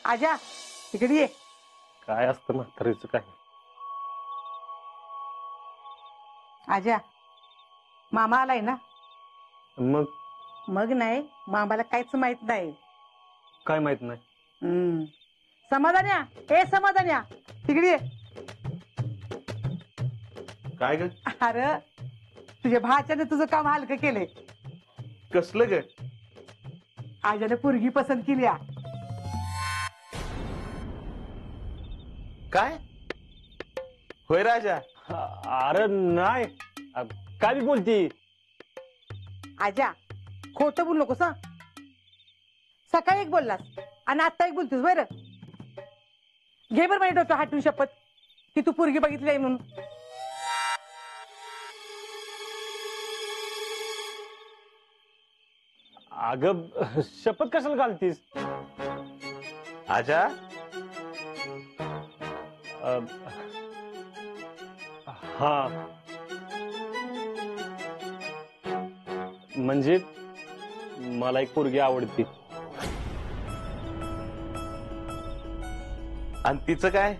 आजा इकडे ये. काय असतं म्हातारीचं काय? आजा मामा आलाय ना? मग मग नाही, मामाला काहीच माहित नाही. काय माहित नाही? समाधान्या, ए समाधान्या तिकडे ये. काय ग? अरे तुझ्या भाच्याने तुझं काम हलकं केलंय. कसलं ग? आजाने पोरगी पसंत केली. काय होय राजा? अरे नाही, काय बी बोलती. आजा खोटं बोलू नकोस. सकाळी एक बोललास आणि आता एक बोलतोस. बरं घे बरं माझ्या डोक्यावर हात ठेवून शपथ की तू पोरगी बघितली आहे म्हणून. अगं शपथ कशाला घालतीस? आजा हा म्हणजे मला एक पोरगी आवडती. आणि तिचं काय?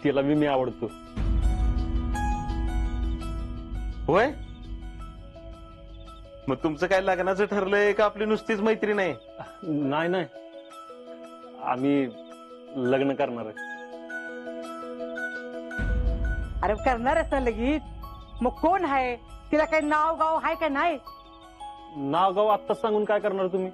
तिला मी आवडतो. होय, मग तुमचं काय लग्नाचं ठरलंय का आपली नुसतीच मैत्री नाही? नाही नाही, आम्ही लग्न करणार आहे. अरे करणार आहेस ना लगीच? मग कोण आहे? तिला काही नाव गाव आहे का नाही? नाव गाव आत्ताच सांगून काय करणार तुम्ही?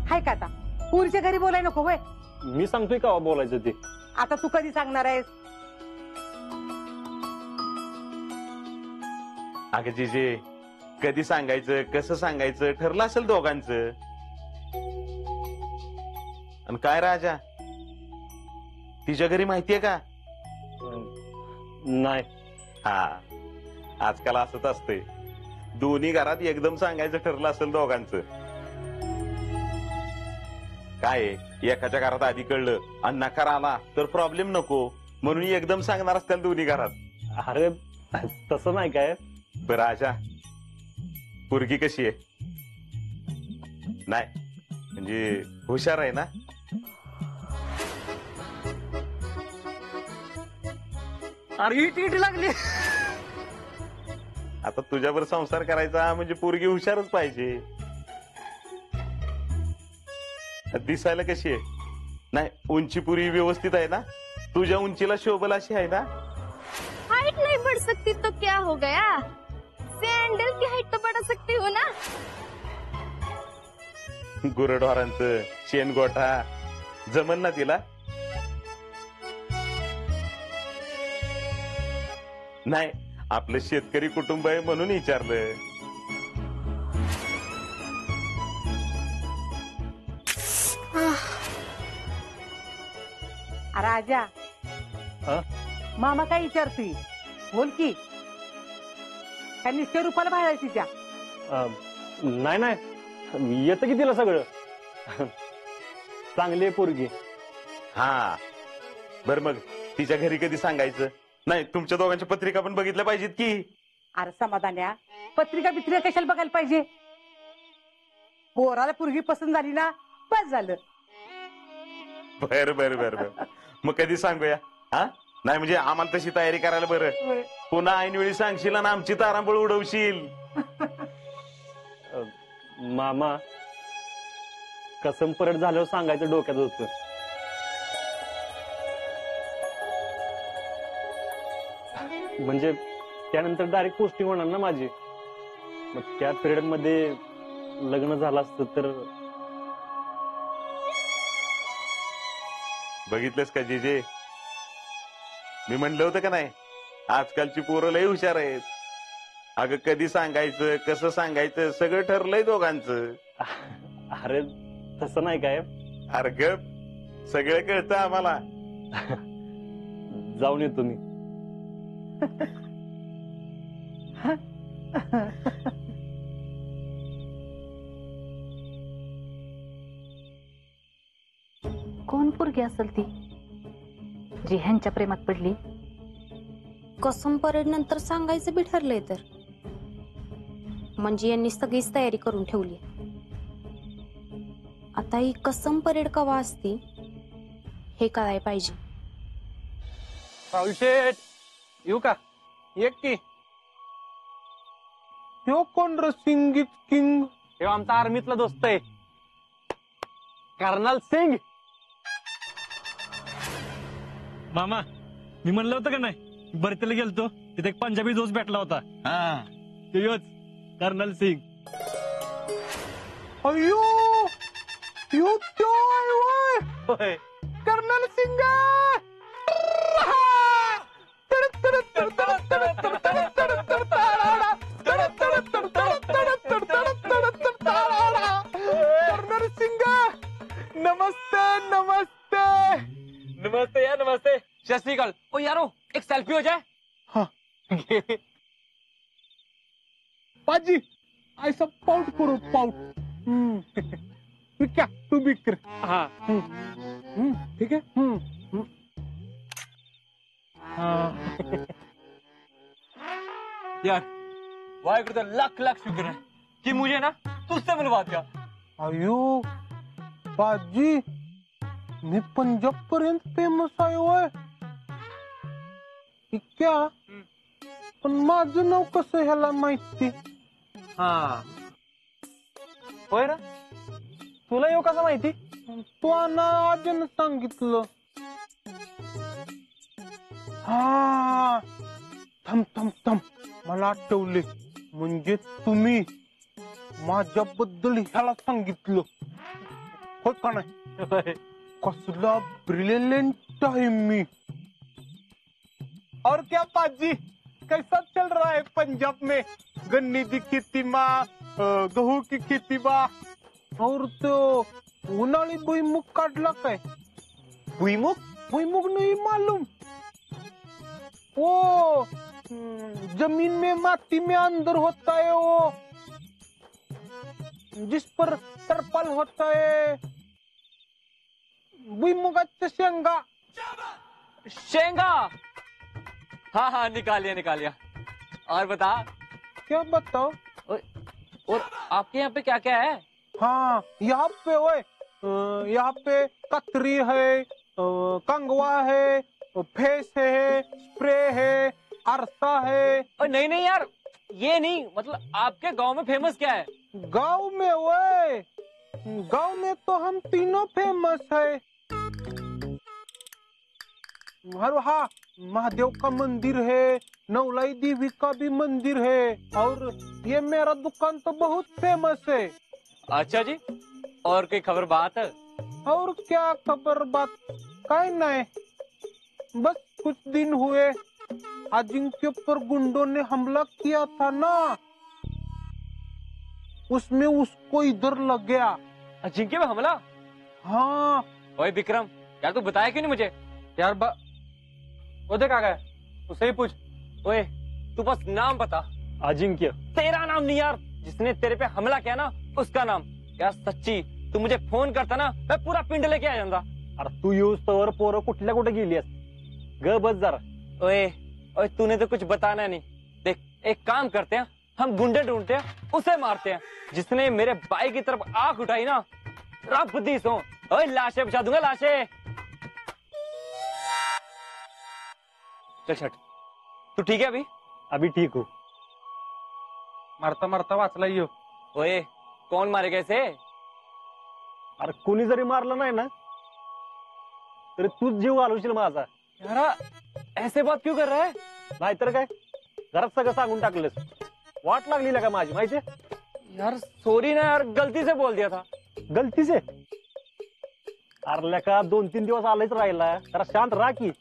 हाय का आता? पुरीच्या घरी बोलाय नको वय? मी सांगतोय का बोलायचं ते? आता तू कधी सांगणार आहेस? अगं जीजे, कधी सांगायचं कसं सांगायचं ठरलं असेल दोघांचं. आणि काय राजा, तिच्या घरी माहितीये का? नाही. हा, आजकाल असंच असतंय. दोन्ही घरात एकदम सांगायचं ठरलं असेल दोघांचं. काय एकाच्या घरात आधी कळलं आणि नकार आला तर प्रॉब्लेम नको म्हणून एकदम सांगणार असतील दोन्ही घरात. अरे तसं नाही काय. बरं राजा, पोरगी कशी आहे? नाही म्हणजे हुशार आहे ना? अरे इट लागली. आता तुझ्यावर संसार करायचा म्हणजे पोरगी हुशारच पाहिजे. दिसायला कशी आहे? नाही, उंची पुरी व्यवस्थित आहे ना? तुझ्या उंचीला शोभल अशी आहे ना? हाइट नहीं बढ़ सकती तो क्या हो गया? सैंडल की हाइट तो बढ़ा सकती हो ना? गुरढोरांचं शेणगोठा जमल ना तिला? नाही, आपलं शेतकरी कुटुंब आहे म्हणून विचारलं. अरे आजा, मामा काय विचारतोय? बोल की. काय निस्त्या रूपाला बाहेर तिच्या? नाही नाही, येतं की तिला सगळं. चांगली आहे पोरगी. हा बर, मग तिच्या घरी कधी सांगायचं? नाही, तुमच्या दोघांच्या पत्रिका पण बघितल्या पाहिजेत की. अरे समाधान्या, पत्रिका बित्रिका कशाला बघायला पाहिजे? पोराला पोरगी पसंत झाली ना, बस झालं. बर बर बर बर, मग कधी सांगूया? हा, नाही म्हणजे आम्हाला तशी तयारी करायला बरं. पुन्हा ऐनवेळी सांगशील आणि आमची तारांबळ उडवशील. मामा, कसम परत झाल्यावर सांगायचं डोक्यात होतं. म्हणजे त्यानंतर डायरेक्ट पोस्टिंग होणार ना माझी. मग त्या पिरियड मध्ये लग्न झालं असतं तर. बघितलंस का जीजे, मी म्हणलं होतं का नाही, आजकालची पोरं लय हुशार आहेत. अगं कधी सांगायचं कसं सांगायचं सगळं ठरलंय दोघांचं. अरे तसं नाही काय. अरे गप, सगळं कळतं आम्हाला. जाऊन येतो मी. कोण पोरगी असेल ती जी ह्यांच्या प्रेमात पडली? कसम परेड नंतर सांगायचं बी ठरलंय तर म्हणजे यांनी सगळीच तयारी करून ठेवली. आता ही कसम परेड कवा असती हे कळायला पाहिजे. राहुल शेठ येऊ का? एक की ह्यो कोण रे सिंग किंग? हे आमचा आर्मीतला दोस्त आहे, कर्नल सिंग. मामा मी म्हणलं होतं का नाही भरतीला गेलतो तिथे एक पंजाबी दोस्त भेटला होता. तो ह्योच कर्नल सिंग. अयो ह्यो त्यो आहे होय. होय. कर्नल सिंग. कर्नल सिंग नमस्ते नमस्ते. नमस्ते यार, नमस्ते. सत श्री अकाल. ओ यारो एक सेल्फी हो जाए. हाँ. पाजी ऐसा पाउट करो पाउट. क्या तू भी कर. हाँ. ठीक है. यार वाहेगुरु का लाख लाख शुक्र है कि मुझे ना तुझसे मिलवा दिया. अयो पाजी मी पंजाब पर्यंत फेमस आहे होय. क्या पण माझं नाव कसं ह्याला माहिती? हा होय ना, तुला येऊ कसं माहिती? तो ना आजन सांगितलं. हा थम थम थम मला आठवले. म्हणजे तुम्ही माझ्याबद्दल ह्याला सांगितलं होय का नाही? कसला ब्रिलियंट आहे मी. और क्या पाजी कैसा चल रहा है पंजाब में? गन्ने की खेती माँ, गहू की खेती बा. और तो उन्हाळी भुईमुग काढला काय? भुईमुग? भुईमुग नहीं मालूम? वो जमीन में माटी में अंदर होता है वो, जिस पर तरपाल होता है. भुईमुगाच्या शेंगा. शेंगा. हाँ हाँ निकालिया निकालिया. और बता. क्या बताओ? और आपके यहाँ पे क्या क्या है? हाँ यहाँ पे ओए, यहाँ पे कतरी है, कंगवा है, फेस है, स्प्रे है, अरसा है. और नहीं नहीं यार ये नहीं, मतलब आपके गांव में फेमस क्या है? गांव में ओए, गांव में तो हम तीनों फेमस है. हाँ महादेव का मंदिर है, नवलाई देवी का भी मंदिर है, और ये मेरा दुकान तो बहुत फेमस है. अच्छा जी. और कोई खबर बात है? और क्या खबर बात? काय नहीं, बस कुछ दिन हुए अजिंक्य पर गुंडों ने हमला किया था ना, उसमें उसको इधर लग गया. अजिंक्य पे हमला? हाँ. ओए विक्रम यार तू बताया क्यों नहीं मुझे? यार वो देख आ गया, उसे ही पूछ. ओए तू बस नाम बता. अजिंक्य. तेरा नाम नहीं यार, जिसने तेरे पे हमला किया ना उसका नाम. यार सच्ची तू मुझे फोन करता ना मैं पूरा पिंड लेके आ जाता. अरे तू येऊस तर पोरं कुठल्या कुठे गेली आहेस? ग बस जरा. ओए ओए तूने तो कुछ बताना नहीं. देख एक काम करते हैं, हम गुंडे ढूंढते हैं उसे मारते हैं. जिसने मेरे भाई की तरफ आंख उठाई ना रब दी सो. ओए लाशें बिछा दूंगा लाशें. चल छठ तू ठीक है अभी? अभी ठीक हूँ. मारता मारता वाचला यो. ओए कौन मारेगा इसे? अरे कोणी जरी मारलं नाही ना तरी तूच जीव घालवशील माझा. यार ऐसे बात क्यों कर रहा है? नाहीतर काय घरात सगळं सांगून टाकलंस. वाट लागली का माझी माहितीये? यार सॉरी ना यार, गलती से बोल दिया था. गलती से? अरे का 2-3 दिवस आलायच राहिला, जरा शांत राहा की.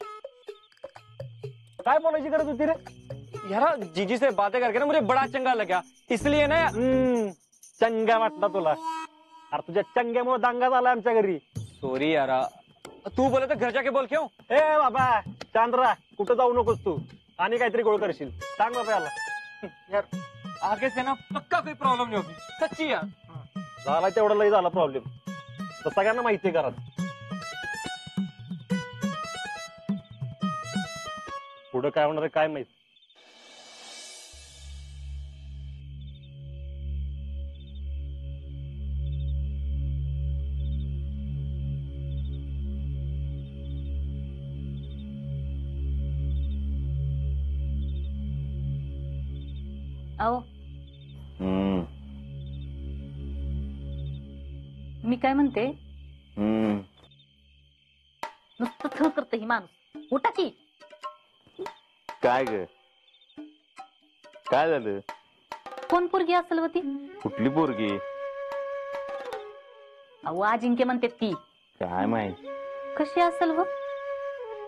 काय बोलायची गरज होती रे? यार जीजी से बातें करके ना मुझे बड़ा चंगा लगा, इसलिए ना. चंगा वाटला तुला? अरे तुझ्या चंग्यामुळे दांगा झाला आमच्या घरी. सॉरी यार. तू बोले तर घर जाके बोल क्यों? ए बाबा शांत राहा, कुठं जाऊ नकोस तू. आणि काहीतरी गोळ करशील. सांग बाबा याला. यार आगे से ना पक्का कोई प्रॉब्लम नहीं होगी, सच्ची यार. झाला तेवढा लय झाला प्रॉब्लेम, तर सगळ्यांना माहितीये घरात. पुढं काय होणार आहे काय माहित. अहो हम्म, मी काय म्हणते, हम्म. नुसतं थळ करते ही माणूस. उठा की. काय ग, काय झालं? कोण पोरगी असेल होती? कुठली पोरगी? अहो अजिंक्य म्हणते ती. काय माहित. कशी असेल व?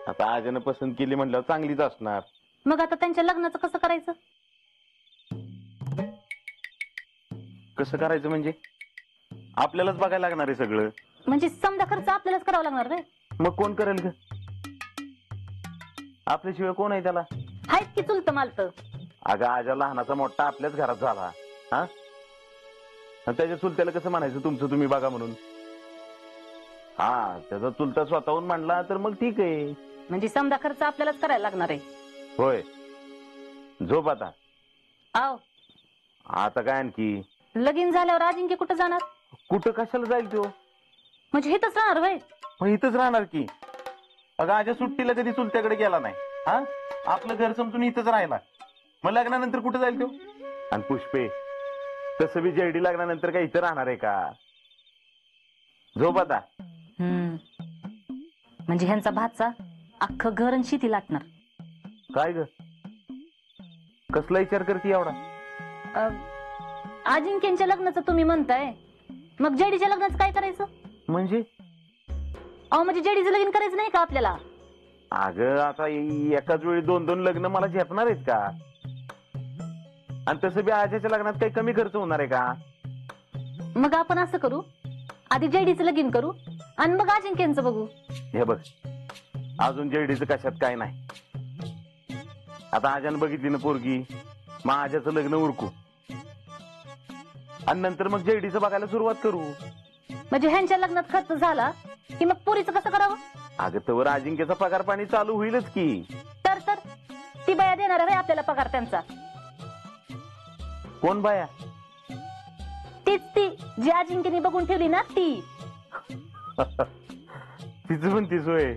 आता आजनं पसंत केली म्हटल्यावर चांगलीच असणार. मग आता त्यांच्या लग्नाचं कसं करायचं? कसं करायचं म्हणजे? आपल्यालाच बघायला लागणार आहे सगळं. म्हणजे समजा खर्च आपल्यालाच करावा लागणार रे. मग कोण करेल ग? आपल्याशिवाय कोण आहे त्याला? हायच की चुलत मालत. अगं आजा लहानाचा मोठा आपल्याच घरात झाला. हा, आणि त्याच्या चुलत्याला कसं म्हणायचं तुमचं तुम्ही बघा म्हणून? हा, त्याचा चुलता स्वतःहून म्हणला तर मग ठीक आहे. म्हणजे समजा खर्च आपल्यालाच करायला लागणार आहे. होय, झोप आता. आव आता काय आणखी? लगीन झाल्यावर अजिंक्य कुठं जाणार? कुठं कशाला जाईल तो? म्हणजे हेच राहणार वय? मग इथंच राहणार की. अगं आजा सुट्टीला कधी चुलत्याकडे गेला नाही. हा, आपलं घर समजून इथंच राहिला. मग लग्नानंतर कुठं जाईल तो? आणि पुष्पे, तसं बी जेडी लग्नानंतर काय इथं राहणार आहे का? झोप आता. म्हणजे ह्यांचा भातचा अख्खं घर आणि शेती लागणार. काय ग, कसला विचार करते एवढा? अजिंक्यांच्या लग्नाचं तुम्ही म्हणताय, मग जेडीच्या लग्नाचं काय करायचं? म्हणजे? अहो म्हणजे जेडीचं लग्न करायचं नाही का आपल्याला? अगं आता एकाच वेळी दोन दोन लग्न मला झेपणार आहेत का? आणि तसं बी आजाच्या लग्नात काही कमी खर्च होणार आहे का? मग आपण असं करू, आधी जेडीचं लगीन करू आणि मग अजिंक्यांचं बघू. हे बघ, अजून जेडीचं कशात काय नाही. आता आजानं बघितली ना पोरगी, मग आजाचं लग्न उरकू आणि नंतर मग जेडीचं बघायला सुरुवात करू. म्हणजे ह्यांच्या लग्नात खर्च झाला की मग पोरीचं कसं करावं? अगं तवर अजिंक्यचा पगार पाणी चालू होईलच की. तर ती बाया देणार आहे आपल्याला पगार त्यांचा. कोण बाया? तीच ती जी अजिंक्यने बघून ठेवली ना ती. तिचं पण तीच होय.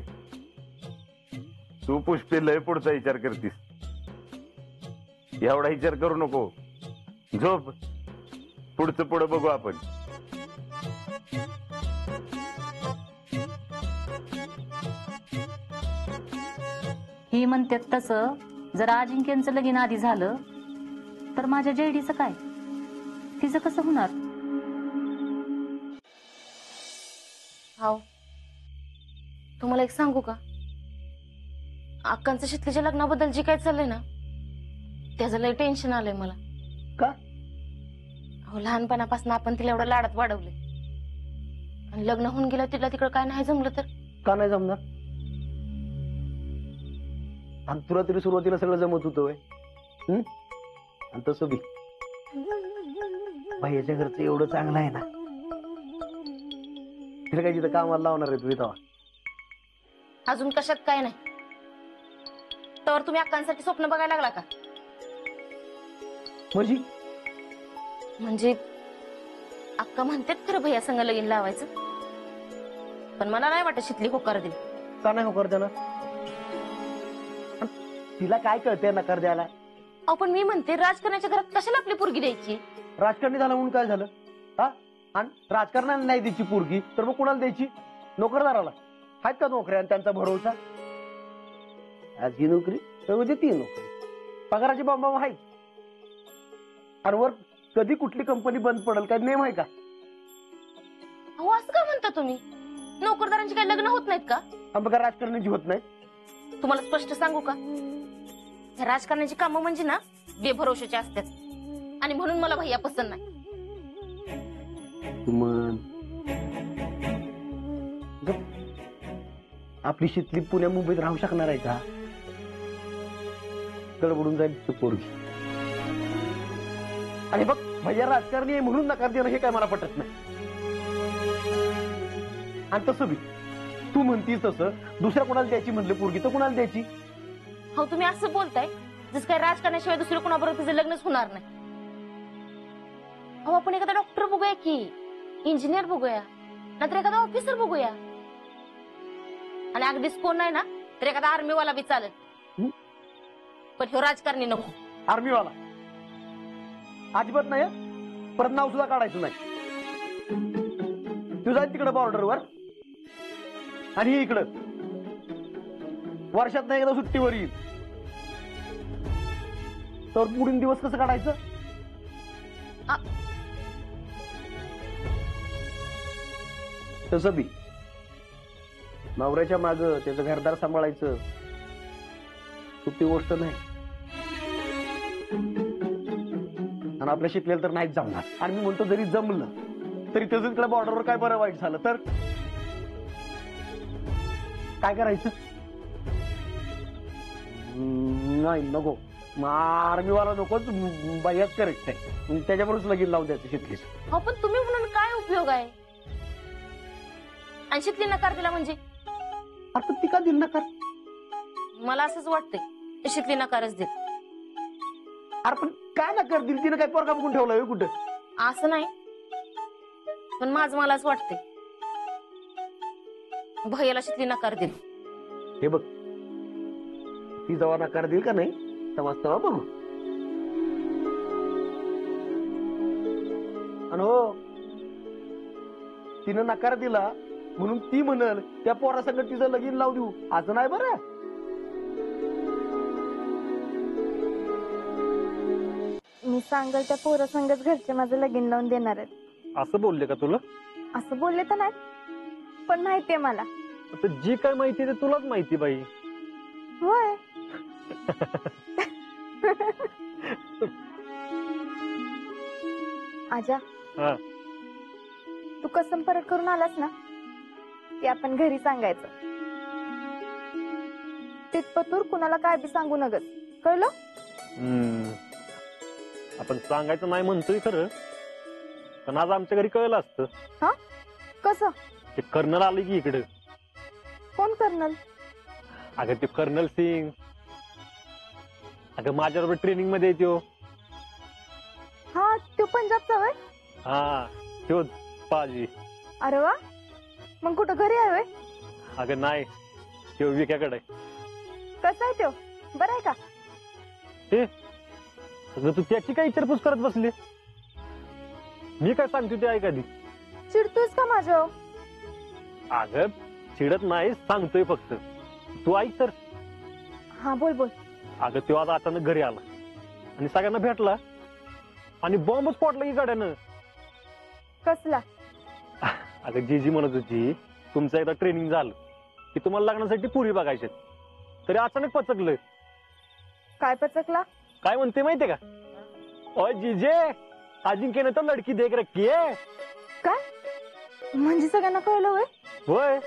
तू पुष्पे लय पुढचा विचार करतीस. एवढा विचार करू नको. झोप, पुढचं पुढं बघू आपण. ही म्हणतात तसं जर अजिंक्यांचं लगीन आधी झालं तर माझ्या जेडीचं काय? तिचं कसं होणार? हाव, तुम्हाला एक सांगू का? अक्कांचं शितलीच्या लग्नाबद्दल जे काय चाललंय ना, त्याचं लय टेन्शन आलंय मला. का? हो, लहानपणापासून आपण तिला एवढं लाडात वाढवलंय आणि लग्न होऊन गेलं तिला तिकडं काय नाही जमलं तर? का नाही जमणार? आणि तुला तरी सुरुवातीला सगळं जमत होतं. आणि तसं बी भैयाच्या घरचं एवढं चांगलं आहे ना, तिला काही तिथं कामाला लावणार आहे तुम्ही तेव्हा? अजून कशात काय नाही, तर तुम्ही अक्कांसाठी स्वप्न बघायला लागला का? म्हणजे अक्का म्हणतात खरं भैया संग लगीन लावायचं, पण मला नाही वाटत शितली होकार देईल. का नाही होकार देणार? तिला काय कळते नकार द्यायला? अहो पण मी म्हणते, राजकारणाच्या घरात कशाला आपली पोरगी द्यायची? राजकारणी झालं म्हणून काय झालं? हा, आणि राजकारणाला नाही द्यायची पोरगी तर मग कुणाला द्यायची? नोकरदाराला. आहेत का नोकऱ्या आणि त्यांचा भरोसा? आज ही नोकरी तर उद्या ती नोकरी. पगाराची बाबा आहे. आणि वर कधी कुठली कंपनी बंद पडेल काय नेम आहे का? अहो असं का म्हणता तुम्ही? नोकरदारांची काही लग्न होत नाहीत का? बघा राजकारणाची होत नाही. तुम्हाला स्पष्ट सांगू का, ह्या राजकारणाची कामं म्हणजे ना बेभरोशाची असतात, आणि म्हणून मला भैया पसंत नाही. आपली शितली पुण्या मुंबईत राहू शकणार आहे का? गडबडून जाईल ती पोरगी. आणि बघ, भैया राजकारणी आहे म्हणून नकार देणं हे काय मला पटत नाही. आणि तसं बी तू म्हणतीस तसं दुसऱ्या कोणाला द्यायची म्हणलं पोरगी तर कोणाला द्यायची? हो, तुम्ही असं बोलताय जसं काय राजकारणाशिवाय दुसऱ्या कोणाबरोबर तिचं लग्नच होणार नाही. अहो आपण एखादा डॉक्टर बघूया की, इंजिनियर बघूया, नाहीतर एखादा ऑफिसर बघूया, आणि अगदीच कोण नाही ना तर एखादा आर्मीवाला बी चालेल, पण ह्यो राजकारणी नको. आर्मीवाला? अजिबात नाही हं? परत नाव सुद्धा काढायचं नाही. तू जाईल तिकडे बॉर्डरवर आणि ही इकडं वर्षात नाही एकदा सुट्टीवर येईल. तर पुढील दिवस कसं काढायचं? तसं बी नवऱ्याच्या माग त्याचं घरदार सांभाळायचं सोपी गोष्ट नाही. आणि आपल्या शिकलेलं तर नाहीच जमणार. आणि मी म्हणतो जरी जमलं तरी त्याचं तिकडे बॉर्डरवर काय बरं वाईट झालं तर काय करायचं? नाही नको, आर्मीवाला नकोच, बाह्याच करेक्ट आहे. त्याच्यावरच लगीन लावून द्यायचं शिकलीच. हो पण तुम्ही म्हणून काय उपयोग आहे? आणि शिकली नकार दिला म्हणजे? आता ती का दिल नकार? मला असंच वाटतंय शिकली नकारच देत. अरे पण काय नकार दिल? तिने काय पोरगा बघून ठेवलाय कुठं? असं नाही, पण माझं मलाच वाटतंय भैयाला शिकली नकार दिल. हे बघ, ती जेव्हा नकार देईल का नाही तेव्हा बघू. आणि हो, तिनं नकार दिला म्हणून ती म्हणल त्या पोरासंगत तिचं लगीन लावू देऊ असं नाही बरं. मी सांगल त्या पोरासंगच घरचे माझं लगीन लावून देणार आहेत. असं बोलले का तुला? असं बोलले तर नाही, पण माहितीये मला. आता जी काय माहिती ते तुलाच माहिती बाई. होय. आजा, हा. तू कसम परत करून आलास ना की आपण घरी सांगायचं. तितपतूर कुणाला काय बी सांगू नगस, कळलं? आपण सांगायचं नाही म्हणतोय खरं, पण आज आमच्या घरी कळलं असतं. हा, कसं? ते कर्नल आले की इकडे. कोण कर्नल? अगं ते कर्नल सिंग, अगं माझ्याबरोबर ट्रेनिंग मध्ये येतो. हा, तो पंजाबचा वय? हा, तोच पाजी. अरे वा, मग कुठं घरी आहे वय? अगं नाही, तो विक्याकडे. कसा आहे तो? बरं आहे का? हे अगं तू त्याची काय विचारपूस करत बसली? मी काय सांगतो ते ऐक आधी. चिडतोयस का माझ्यावर? अगं चिडत नाही, सांगतोय फक्त, तू ऐक तर. हा, बोल बोल. अगं तो आज अचानक घरी आला आणि सगळ्यांना भेटला आणि बॉम्बच स्फोटला की गाड्यानं. कसला? अगं जीजी म्हणत होती तुमचं एकदा ट्रेनिंग झालं की तुम्हाला लग्नासाठी पुरी बघायचे, तरी अचानक पचकलं. काय पचकला? काय म्हणते माहितीये का? ओय जीजे, अजिंक्यने तर लडकी देख रखी आहे. काय म्हणजे सगळ्यांना कळलं वय? होय.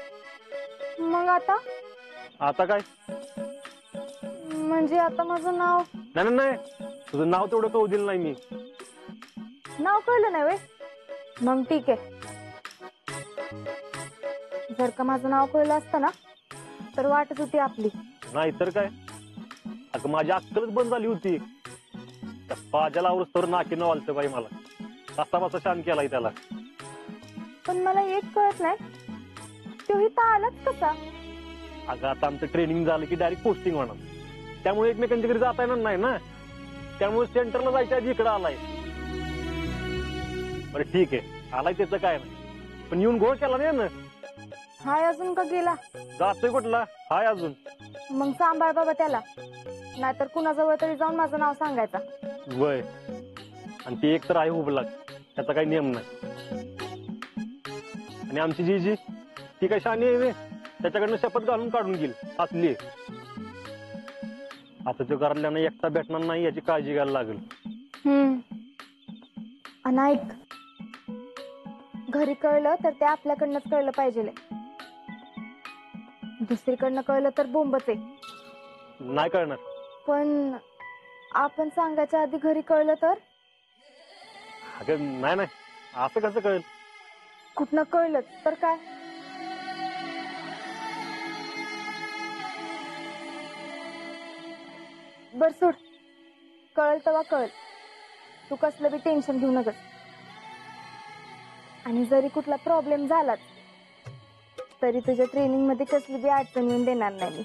मग आता काय? म्हणजे आता माझं नाव नाही नाही, तुझं नाव तेवढं कळू दिलं नाही मी. नाव कळलं नाही वय? मग ठीक आहे. जर का माझं नाव कळलं असतं ना तर वाटत होती आपली. नाही तर काय, अगं माझी अक्कलच बंद झाली होती. त्या पाजाला आवरस्तवर नाकी न वालतं बाई मला. कसा बसा शांत केलाय त्याला. पण मला एक कळत नाही, तो इथं आलाच कसा? अगं आता आमचं ट्रेनिंग झालं की डायरेक्ट पोस्टिंग होणार, त्यामुळे एकमेकांच्या घरी जाता येणार नाही ना. त्यामुळे सेंटरला जायच्या आधी इकडं आलाय. बरं ठीक आहे, आलाय त्याचं काय नाही, पण येऊन घोळ केला नाही ना. हाय अजून का गेला? जातोय कुठला? हाय अजून. मग सांभाळ बाबा त्याला, नाहीतर कुणाजवळ तरी जाऊन माझं नाव सांगायचा. वय, आणि ती एक तर आहे हुबलाक, त्याचा काही नियम नाही. आणि आमची जीजी ती काय शानी आहे, त्याच्याकडनं शपथ घालून काढून घेईल असली. आता तो घरातल्यानं एकटा भेटणार नाही याची काळजी घ्यायला लागेल. आणि ऐक, घरी कळलं तर ते आपल्याकडनंच कळलं पाहिजे. दुसरीकडनं कळलं तर बोंबच आहे. नाही कळणार. पण आपण सांगायच्या आधी घरी कळलं तर? अगं नाही नाही, असं कसं कळेल? कुठनं कळलं तर काय? बर सोड, कळल तेव्हा कळल. तू कसलं बी टेन्शन घेऊ नकस. आणि जरी कुठला प्रॉब्लेम झालाच तरी तुझ्या ट्रेनिंग मध्ये कसली बी अडचण येऊन देणार नाही मी.